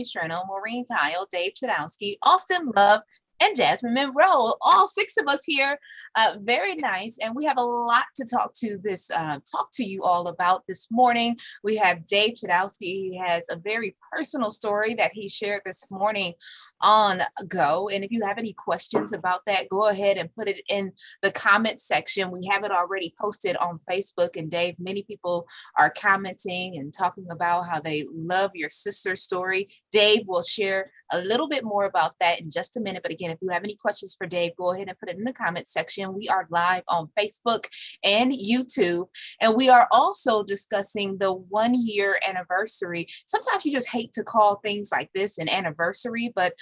Shreno, Maureen Kyle, Dave Chudowski, Austin Love, and Jasmine Monroe. All six of us here. Very nice. And we have a lot to talk to you all about this morning. We have Dave Chudowski. He has a very personal story that he shared this morning on Go. And if you have any questions about that, go ahead and put it in the comment section. We have it already posted on Facebook. And Dave, many people are commenting and talking about how they love your sister's story. Dave will share a little bit more about that in just a minute. But again, if you have any questions for Dave, go ahead and put it in the comment section. We are live on Facebook and YouTube. And we are also discussing the 1 year anniversary. Sometimes you just hate to call things like this an anniversary, but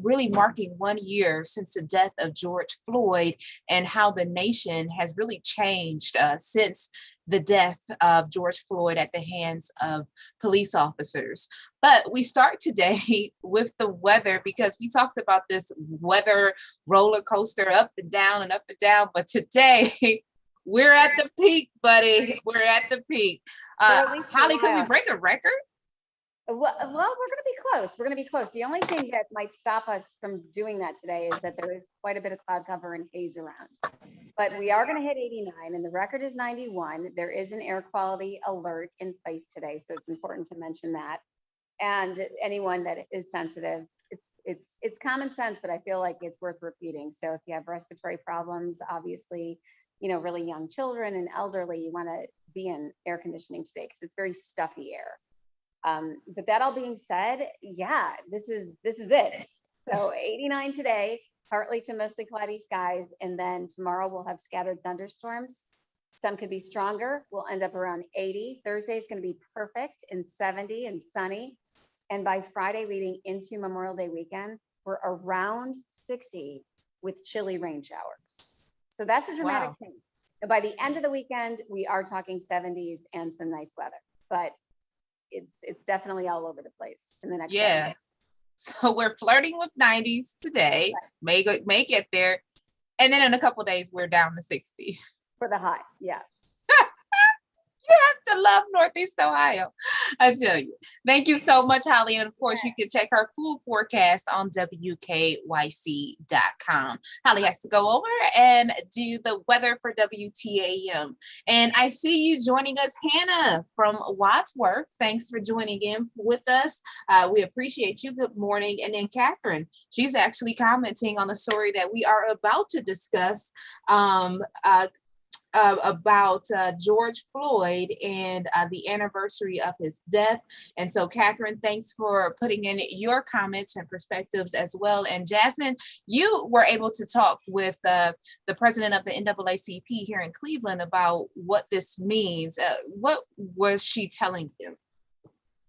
really marking 1 year since the death of George Floyd and how the nation has really changed since the death of George Floyd at the hands of police officers. But we start today with the weather because we talked about this weather roller coaster up and down and up and down. But today we're at the peak, buddy. We're at the peak. Holly, could we break a record? Well, we're going to be close. We're going to be close. The only thing that might stop us from doing that today is that there is quite a bit of cloud cover and haze around. But we are going to hit 89, and the record is 91. There is an air quality alert in place today, so it's important to mention that. And anyone that is sensitive, it's common sense, but I feel like it's worth repeating. So if you have respiratory problems, obviously, really young children and elderly, you want to be in air conditioning today because it's very stuffy air. But that all being said, yeah, this is it. So 89 today, partly to mostly cloudy skies, and then tomorrow we'll have scattered thunderstorms. Some could be stronger. We'll end up around 80. Thursday is going to be perfect and 70 and sunny. And by Friday leading into Memorial Day weekend, we're around 60 with chilly rain showers. So that's a dramatic thing. And by the end of the weekend, we are talking 70s and some nice weather. But it's definitely all over the place in the next day. So we're flirting with 90s today. Right. May get there, and then in a couple of days we're down to 60 for the high. Yeah. You have to love Northeast Ohio, I tell you. Thank you so much, Holly. And of course, you can check her full forecast on WKYC.com. Holly has to go over and do the weather for WTAM. And I see you joining us, Hannah from Wadsworth. Thanks for joining in with us. We appreciate you. Good morning. And then Catherine, she's actually commenting on the story that we are about to discuss. About George Floyd and the anniversary of his death. And so, Catherine, thanks for putting in your comments and perspectives as well. And Jasmine, you were able to talk with the president of the NAACP here in Cleveland about what this means. What was she telling you?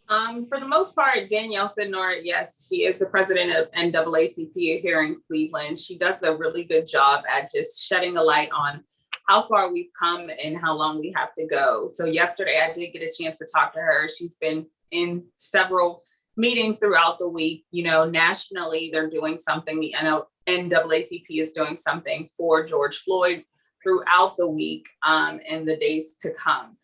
For the most part, Danielle Sidnor, yes, she is the president of NAACP here in Cleveland. She does a really good job at just shedding a light on how far we've come and how long we have to go. So yesterday I did get a chance to talk to her. She's been in several meetings throughout the week. Nationally, they're doing something. The NAACP is doing something for George Floyd throughout the week and the days to come.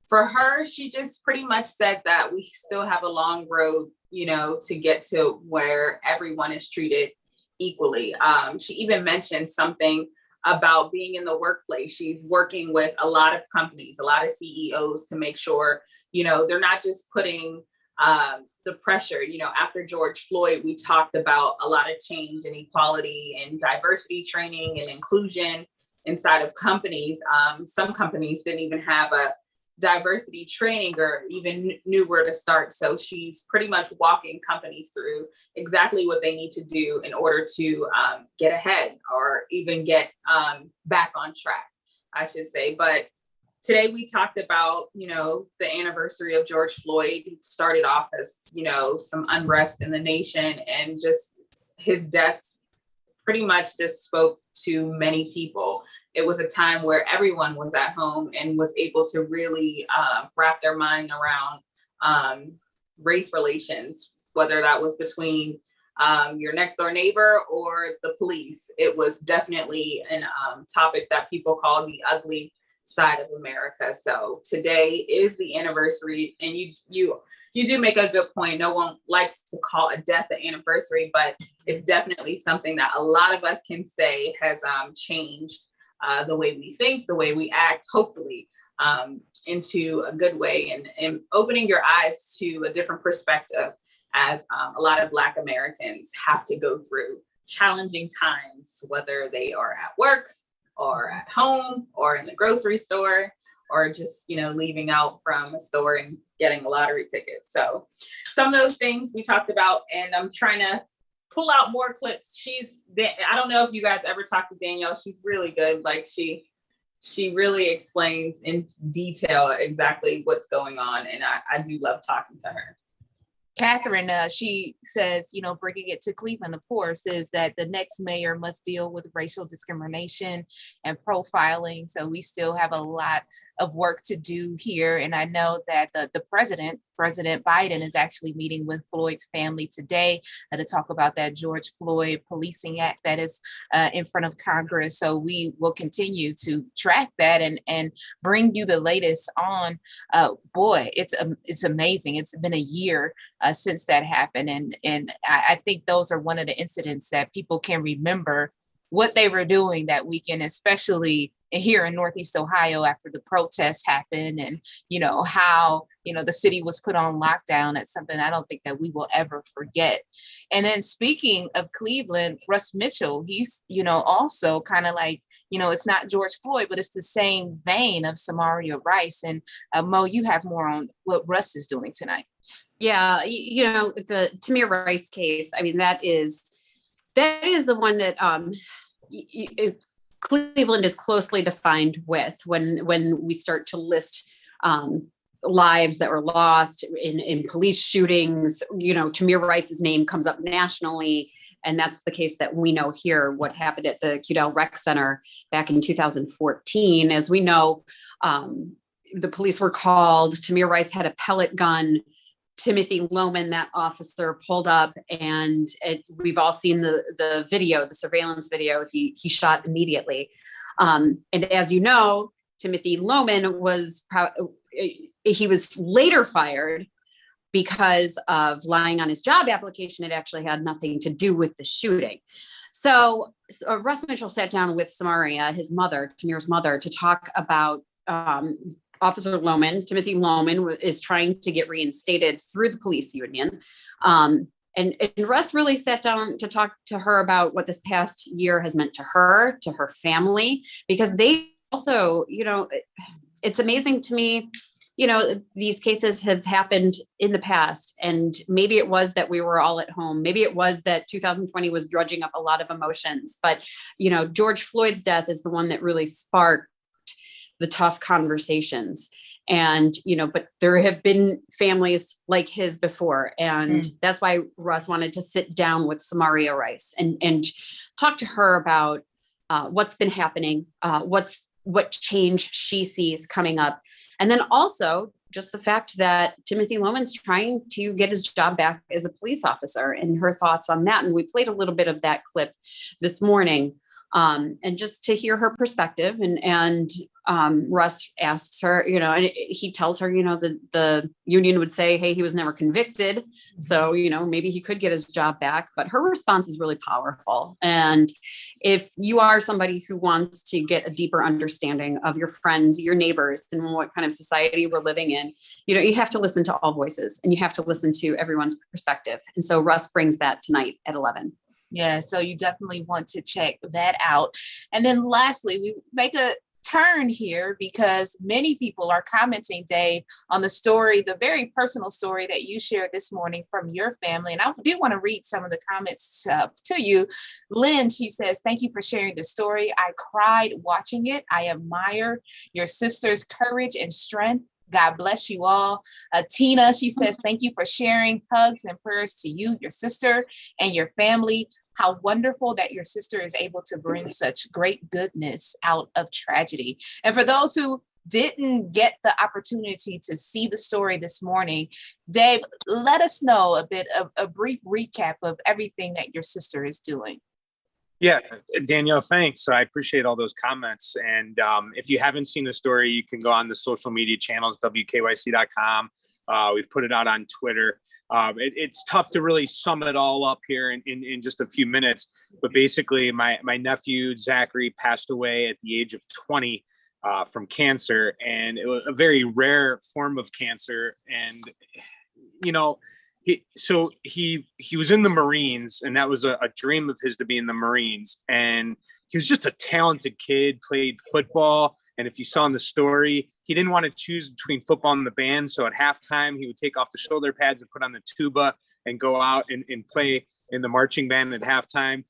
For her, she just pretty much said that we still have a long road, to get to where everyone is treated equally. She even mentioned something about being in the workplace. She's working with a lot of companies, a lot of CEOs to make sure, they're not just putting the pressure. After George Floyd, we talked about a lot of change and equality and diversity training and inclusion inside of companies. Some companies didn't even have a diversity training or even knew where to start. So she's pretty much walking companies through exactly what they need to do in order to get ahead or even get back on track, I should say. But today we talked about, the anniversary of George Floyd. It started off as, some unrest in the nation, and just his death pretty much just spoke to many people. It was a time where everyone was at home and was able to really wrap their mind around race relations, whether that was between your next door neighbor or the police. It was definitely an topic that people call the ugly side of America. So today is the anniversary, and you you do make a good point. No one likes to call a death an anniversary, but it's definitely something that a lot of us can say has changed the way we think, the way we act, hopefully into a good way, and opening your eyes to a different perspective as a lot of Black Americans have to go through challenging times, whether they are at work or at home or in the grocery store, or just, leaving out from a store and getting a lottery ticket. So some of those things we talked about, and I'm trying to pull out more clips. I don't know if you guys ever talked to Danielle. She's really good. Like she really explains in detail exactly what's going on. And I do love talking to her. Catherine, she says, bringing it to Cleveland, of course, is that the next mayor must deal with racial discrimination and profiling. So we still have a lot of work to do here. And I know that the President Biden, is actually meeting with Floyd's family today to talk about that George Floyd Policing Act that is in front of Congress. So we will continue to track that and bring you the latest on. Boy, it's amazing. It's been a year since that happened. And I think those are one of the incidents that people can remember what they were doing that weekend, especially here in Northeast Ohio after the protests happened, and how the city was put on lockdown. That's something I don't think that we will ever forget. And then speaking of Cleveland, Russ Mitchell, he's also kind of like, it's not George Floyd, but it's the same vein of Samaria Rice. And Mo, you have more on what Russ is doing tonight. Yeah, the Tamir Rice case, I mean, that is the one that Cleveland is closely defined with when we start to list lives that were lost in police shootings. Tamir Rice's name comes up nationally, and that's the case that we know here, what happened at the Cudell Rec Center back in 2014. As we know, the police were called. Tamir Rice had a pellet gun. Timothy Loman, that officer, pulled up, and we've all seen the video, the surveillance video. He shot immediately. And as you know, Timothy Loman was later fired because of lying on his job application. It actually had nothing to do with the shooting. So Russ Mitchell sat down with Samaria, his mother, Tamir's mother, to talk about Officer Loman. Timothy Loman is trying to get reinstated through the police union. And Russ really sat down to talk to her about what this past year has meant to her family, because they also, it's amazing to me, these cases have happened in the past, and maybe it was that we were all at home. Maybe it was that 2020 was drudging up a lot of emotions, but, George Floyd's death is the one that really sparked the tough conversations. And, but there have been families like his before. And that's why Russ wanted to sit down with Samaria Rice and talk to her about what's been happening, what change she sees coming up. And then also just the fact that Timothy Loman's trying to get his job back as a police officer, and her thoughts on that. And we played a little bit of that clip this morning. And just to hear her perspective, and Russ asks her, and he tells her, the union would say, hey, he was never convicted. So, maybe he could get his job back, but her response is really powerful. And if you are somebody who wants to get a deeper understanding of your friends, your neighbors, and what kind of society we're living in, you have to listen to all voices, and you have to listen to everyone's perspective. And so Russ brings that tonight at 11. Yeah, so you definitely want to check that out. And then lastly, we make a turn here because many people are commenting, Dave, on the story, the very personal story that you shared this morning from your family. And I do want to read some of the comments to you. Lynn, she says, thank you for sharing the story. I cried watching it. I admire your sister's courage and strength. God bless you all. Tina, she says, thank you for sharing. Hugs and prayers to you, your sister, and your family. How wonderful that your sister is able to bring such great goodness out of tragedy. And for those who didn't get the opportunity to see the story this morning, Dave, let us know a brief recap of everything that your sister is doing. Yeah, Danielle, thanks. I appreciate all those comments. And if you haven't seen the story, you can go on the social media channels, WKYC.com, We've put it out on Twitter. It's tough to really sum it all up here in just a few minutes. But basically, my nephew, Zachary, passed away at the age of 20 from cancer, and it was a very rare form of cancer. And, he was in the Marines, and that was a dream of his to be in the Marines. And he was just a talented kid, played football. And if you saw in the story, he didn't want to choose between football and the band. So at halftime, he would take off the shoulder pads and put on the tuba and go out and play in the marching band at halftime.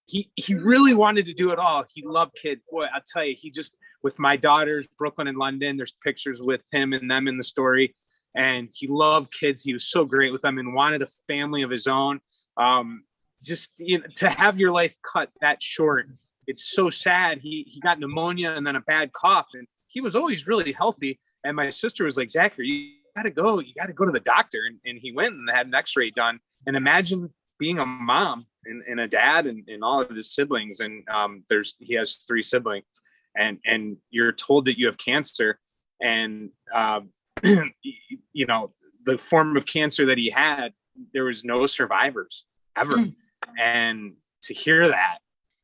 He really wanted to do it all. He loved kids. Boy, I'll tell you, he just, with my daughters, Brooklyn and London, there's pictures with him and them in the story. And he loved kids. He was so great with them and wanted a family of his own. To have your life cut that short, it's so sad. He got pneumonia and then a bad cough, and he was always really healthy. And my sister was like, Zachary, you got to go to the doctor. And he went and had an x-ray done. And imagine being a mom and a dad and all of his siblings. And he has 3 siblings, and you're told that you have cancer. And, the form of cancer that he had, there was no survivors ever. And to hear that,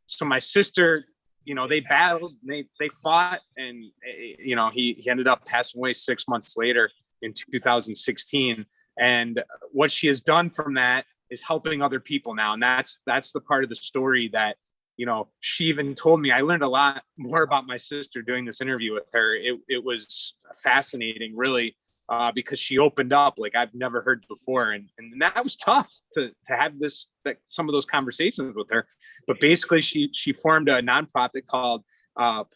so my sister, they battled, they fought, and he ended up passing away 6 months later in 2016. And what she has done from that is helping other people now. And that's the part of the story that, she even told me. I learned a lot more about my sister doing this interview with her. It was fascinating, really, because she opened up like I've never heard before. And that was tough to have some of those conversations with her. But basically she formed a nonprofit called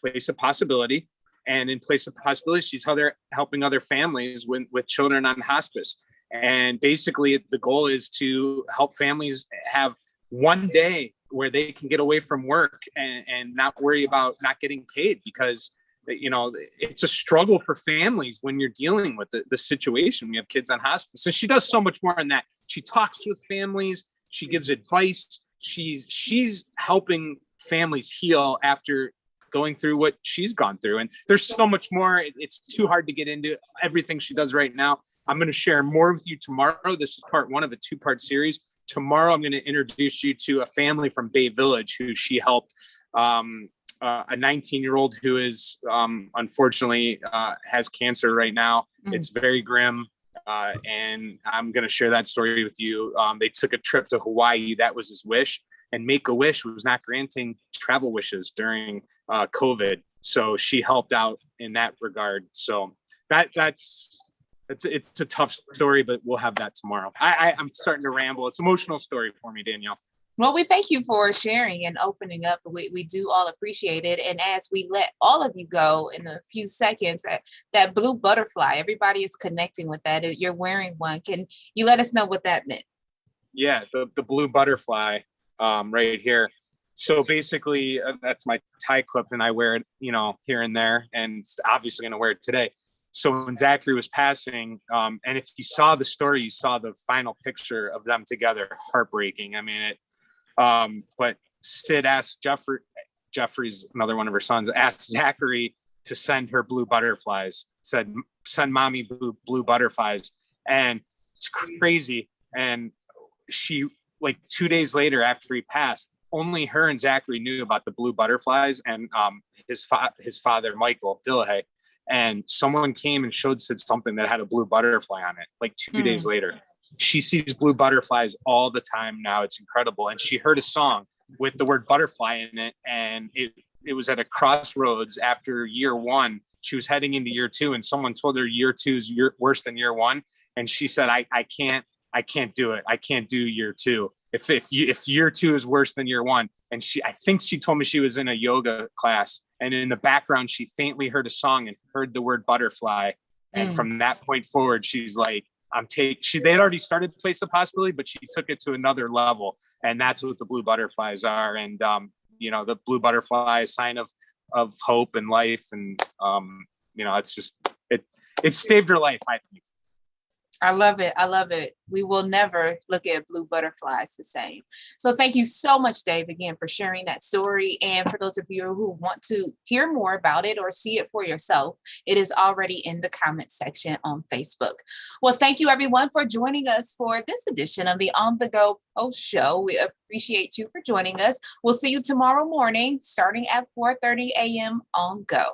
Place of Possibility. And in Place of Possibility, she's helping other families with children on hospice. And basically the goal is to help families have one day where they can get away from work and not worry about not getting paid, because it's a struggle for families when you're dealing with the situation. We have kids on hospice, and she does so much more in that. She talks with families, she gives advice, she's helping families heal after going through what she's gone through. And there's so much more. It's too hard to get into everything she does right now. I'm going to share more with you tomorrow. This is part 1 of a 2-part series. Tomorrow, I'm going to introduce you to a family from Bay Village who she helped. A 19-year-old who is unfortunately has cancer right now. It's very grim. And I'm going to share that story with you. They took a trip to Hawaii. That was his wish. And Make-A-Wish was not granting travel wishes during COVID. So she helped out in that regard. So it's a tough story, but we'll have that tomorrow. I'm starting to ramble. It's an emotional story for me, Danielle. Well, we thank you for sharing and opening up. We do all appreciate it. And as we let all of you go in a few seconds, that blue butterfly, everybody is connecting with that. You're wearing one. Can you let us know what that meant? Yeah, the blue butterfly right here. So basically, that's my tie clip, and I wear it, here and there, and obviously going to wear it today. So when Zachary was passing, and if you saw the story, you saw the final picture of them together, heartbreaking. I mean, but Sid asked Jeffrey's another one of her sons, asked Zachary to send her blue butterflies, said, send mommy blue butterflies. And it's crazy. And she, like 2 days later after he passed, only her and Zachary knew about the blue butterflies, and his father, Michael Dillahay. And someone came and showed Sid something that had a blue butterfly on it, like 2 days later. She sees blue butterflies all the time now. It's incredible. And she heard a song with the word butterfly in it. And it was at a crossroads after year 1. She was heading into year 2, and someone told her year 2 is worse than year 1. And she said, I can't do it. I can't do year 2. If year 2 is worse than year 1. And I think she told me she was in a yoga class, and in the background, she faintly heard a song and heard the word butterfly. And from that point forward, she's like, they had already started Place of Possibility, but she took it to another level. And that's what the blue butterflies are. And, the blue butterfly is a sign of hope and life. And, it's just, it saved her life, I think. I love it. I love it. We will never look at blue butterflies the same. So thank you so much, Dave, again, for sharing that story. And for those of you who want to hear more about it or see it for yourself, it is already in the comment section on Facebook. Well, thank you, everyone, for joining us for this edition of the On the Go Post Show. We appreciate you for joining us. We'll see you tomorrow morning, starting at 4:30 a.m. on Go.